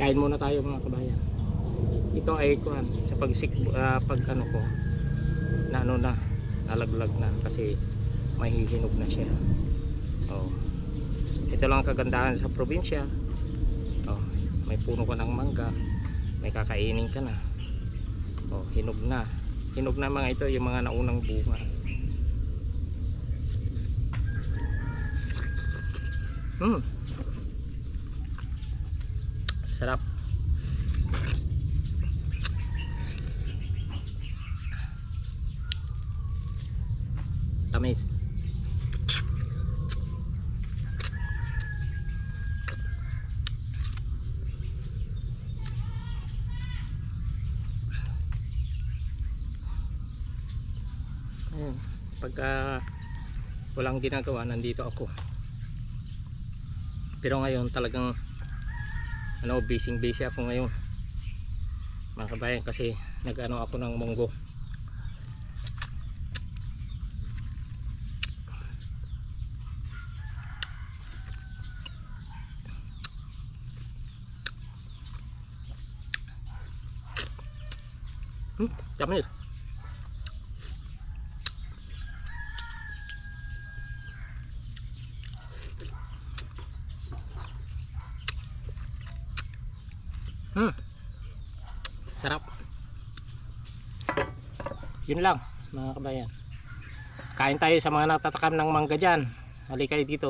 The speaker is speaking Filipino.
Kain muna tayo mga kabayan. Ito ay kuhan sa pag ano ko na ano na nalaglag na kasi mahihinog na siya. Oh. Ito lang ang kagandahan sa probinsya. Oh, may puno ka ng mangga, may kakainin ka na. Oh, hinog na. Hinog na mga ito yung mga naunang bunga. Sarap. Tamis. Ayan. Pagka walang ginagawa, nandito ako. Pero ngayon talagang ano, busy ako ngayon mga kabayan kasi nag-ano ako ng munggo. Tamis. Sarap. Yun lang mga kabayan. Kain tayo sa mga natatakam ng mangga dyan. Halika kayo dito.